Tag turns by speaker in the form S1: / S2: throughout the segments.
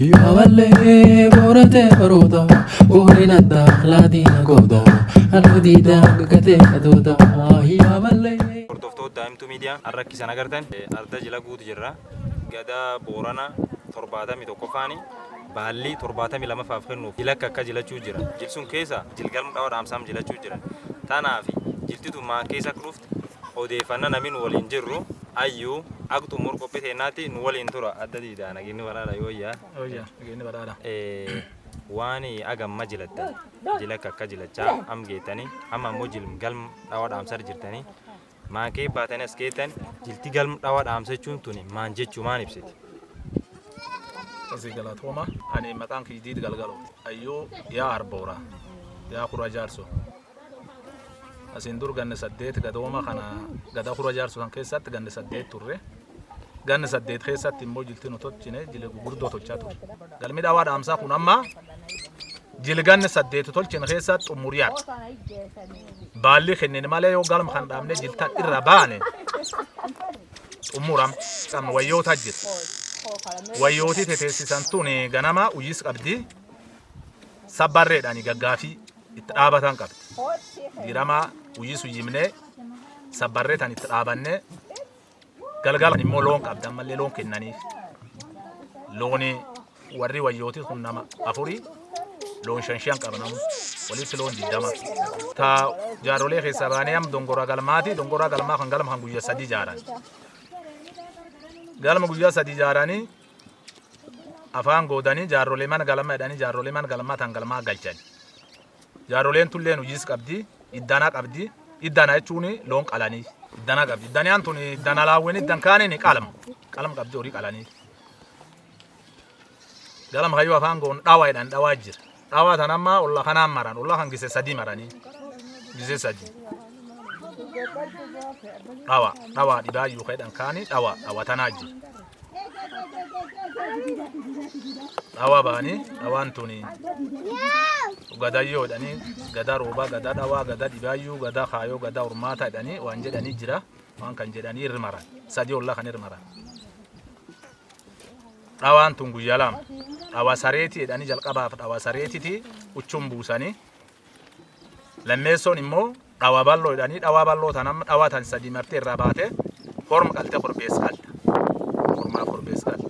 S1: يا ولي بورت برودا ورينتا لادينا غودا الوديدا كتي دودا يا ولي
S2: hordoftoota daa'imtuu miidiyaa har'akki sana agartan arda jila guutu jirra gadaa boorana 71 baalli 72 kennuuf jilakka akka jilachuu jira jilsun keessa jilgalmu dhawa dhaamsaam jilachuu jira tanaaf jiltitu maa keessa dhufte odeeffannaa namni waliin jirru ayyuu aktu mur qophii naati nu waliin tura adda diida naginni balaadha yooyyaa
S3: naginni balaadha
S2: waan agamma jilatta jilakka akka jilachaa am geetanii amma ammoo jilgalmu dhawa dhaamsar jirtanii maakee baatanii as keetan jilti galmu dhawa dhaamsachuun tuni maan jechuu maan ibsiti
S3: asii galatooma ani maqaan kijiid galgalo ayyoo yaa arboora yaa kura jaarso asiin dur ganne 8 gadooma kana gada kura jaarso kan keessatti ganne 8 turre ganne 8 keessatti immoo jilti nu tolchine jile gurguddoo tolchaa ture galmi dhawa dhaamsaa kun amma jilganne 8 tolchine keessatti xumuriyaa baalli kennine malee yoo galma kan dhaamne jiltan irra baane xumuram kan wayyoota jir wayyooti teteessisan tuni ganama uyyis qabdi sabbarreedhaani gaggaafi itti dhaabatan qabdi dirama uyyis uyyimne sabbarreetan itti dhaabanne galgala immoo loon qabdi ammallee loon kennaniif looni warri wayyooti kun nama afuri loon shanshan qabnamu walitti loon diddama ta jaarolee keessa baanee am dongora galmaati dongora galmaa kan galma kan guyyaa 3 jaaran galma guyyaa 3 jaarani afaan goodanii jaarolee man galma edanii jaarolee man galma tan galma galchan jaaroleen tulleen uyyis qabdi iddana qabdi iddana jechuun loon qalanii iddana qabdi iddaniyaan tuni iddana laawwen iddan kaane ni qalam qabdi horii qalanii galma kayyoo afaan goon dhawa edhan dhawa jira dhawa tanamma olla kanaan maran olla kan gise 3 maranii gise 3 dhawa dhibaayyuu kaydhan kaani dhawa tanaa jira dhawa baani dhawaan tuni gadayyo edhanii gada rooba gada dhawa gada dhibaayyuu gada kaayoo gada urmaata edhanii waan jedhanii jira waan kan jedhanii irri maran 3 olla kan irri maran dhawaan tun guyyaa lama dhawa sareeti edhanii jalqabaaf dhawa sareetiti uchum buusanii lammeessoon immoo dhawa balloo edhanii dhawa balloo tanam dhawa tan 3 martee irraa baate horma qalte korbees qalta hormaa korbees qalta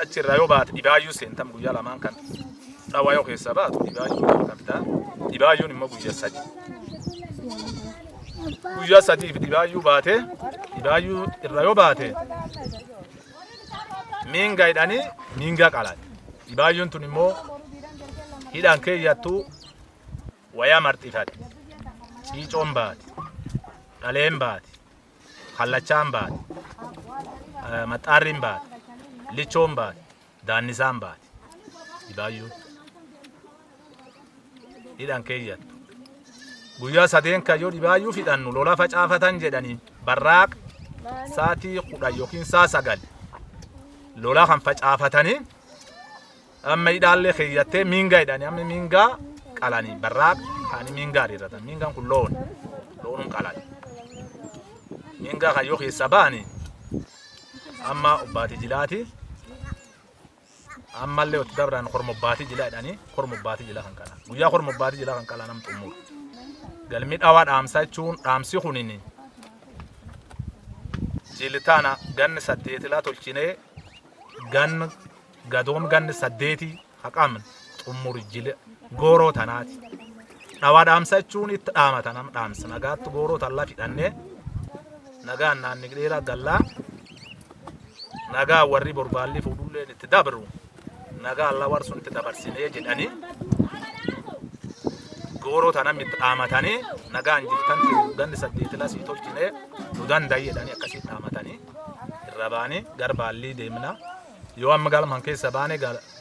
S3: achirraa yoo baate dhibaayyuu seentam guyyaa lamaan kan dhawa yoo keessa baatu dhibaayyuu qabda dhibaayyuun immoo guyyaa 3 dhibaayyuu baate dhibaayyuu irraa yoo baate minga edhanii minga qalan dhibaayyuun tun immoo hidhaan keeyyattu wayaa marxifate ciicoon baate dhaleen baate kallachaan baate maxaarriin baate lichoon baate daannisaan baate dhibaayyuun hidhaan keeyyattu guyyaa 3 kayyoo dhibaayyuu fidhannu lola facaafatan jedhanii barraaq saatii 10 yookiin saa 9 lola kan facaafatanii amma hidhaallee keeyyattee minga edhanii amma minga qalanii barraaq kaanii mingaa dhiirratan mingaan kun loonum qalanii mingaa kayyoo keessa baani amma obbaati jilaati ammallee otti dabraan korma obbaati jila edhanii korma obbaati jila kan qalan guyyaa korma obbaati jila kan qalan nam xumur galmi dhawaa dhaamsa jechuun dhaamsi kunini jilitaana ganni 8 laa tolchinee gan gadoom ganni 8 haqam xumur jile gooroo tanaati dhawaa dhaamsa jechuun itti dhaamatan am dhaamsa nagaatti gooroo tallaa fidhannee nagaan naanni dheeraa gallaa nagaa warri borbaalli fuudhulleen itti dabru nagaa alla warsun itti dabarsinee jedhanii gooroo tanam itti dhaamatanii nagaan jirtan ganni 8 laa sii tolchinee nu danda'i jedhanii akkasii dhaamatanii irra baanii gar baallii deemna yoo amma galman keessa baane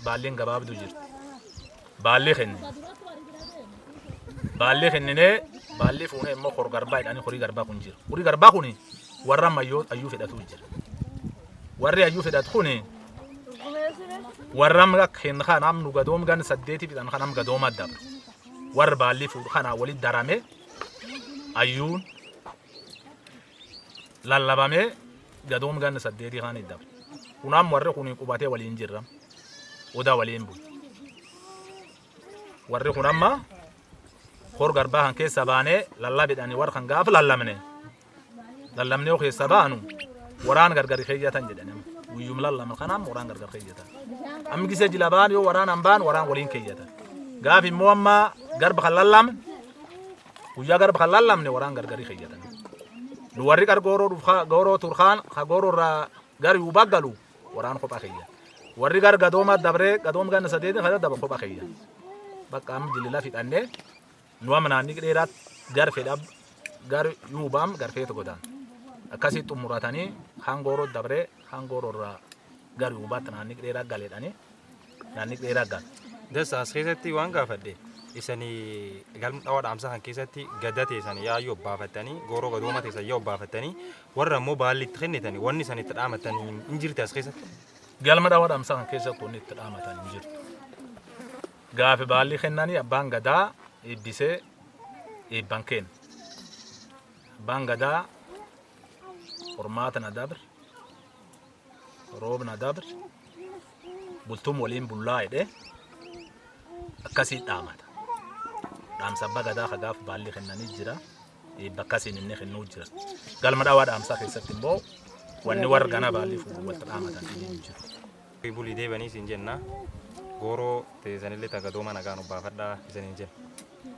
S3: baalliin gabaabdu jirti baalli kennine baalli fuune immoo hor garbaa edhanii horii garbaa kun jira horii garbaa kuni warra ammayyoo ayyuu fedhatu jira warri ayyuu fedhatu kuni warra amma kenna kan am nu gadoom gan 8 fidhan kan am gadooma dabru warra baalli fuudhu kana walitti darame ayyuun lallabame gadoom gan 8 kan dabru kunam warri kuni qubate waliin jirra oda waliin bu warri kunamma hor garba han keessa baane lallabidani war kan gaaf lallamne lallamne keessa baanu waraan gargari xeyyatan jedhani wiyyum lallam kanam waraan gargar xeyyatan am gise jilabaan yo waraan ambaan waraan waliin keyyatan gaaf immoo amma garba kan lallam uyya garba kan lallamne waraan gargari xeyyatan du warri gar goro turkhan ha goro ra gar yu bagalu waraan ko xeyya warri gar gadoma dabre gadom gan sadede khada dab ko xeyya bakka am jilila fi tanne nu amna ni derat gar fedab gar yubam gar feto godan akasi tumuratani hangoro dabre hangoro ra gar yubat na ni derat galedani na ni derat gal
S2: dasa asxeesatti waan gaafadde isanii galma dhawaa dhaamsaa kan keessatti gadda teessan yaayoo baafatanii gooroo gadooma teessan yoo baafatanii warra immoo baallitti kennitanii wanni isanitti dhaamatanii hin jirti as keessatti.
S3: Galma dhawaa dhaamsaa kan keessatti wanni itti dhaamatanii hin jirtu. Gaafi baalli kennanii abbaan gadaa eebbisee eebban kenna. Abbaan gadaa hormaata na dabre roob na dabre bultum waliin bullaa jedhee akkasii dhaamata. Dhaamsa abbaa gadaa hagaaf baalli kennanii jira bakkasiin inni kennuu jira galma dhawaa dhaamsaa keessatti immoo wanni warra gana baalli fuudhu walitti dhaamatan hin jiru.
S2: Bulii deebanii isin jenna gooroo teessanillee tagadooma nagaan obbaafadhaa isiniin jenna.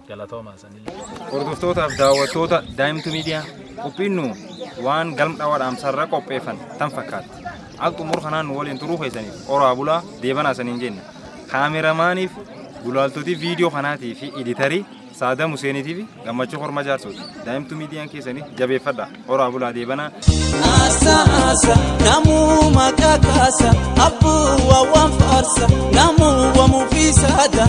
S3: Galatooma sanillee.
S2: Hordoftootaafi daawwattoota Daa'imtuu Miidiyaa qophiinnu waan galma dhawaa dhaamsaarra qopheeffan tan fakkaatti. Al xumur kanaan nu waliin turuu keessaniif oraa bulaa deebanaa isiniin jenna. Kaameramaaniif gulaaltotii viidiyoo kanaatii fi editarii Saada Museenitii fi Gammachuu Horma Jaarsooti. Daa'imtuu Miidiyaan keessanii jabeeffadha. Oraa bulaa deebanaa.
S4: Asa namu makakasa abu wa wanfarsa namu wa mufisada.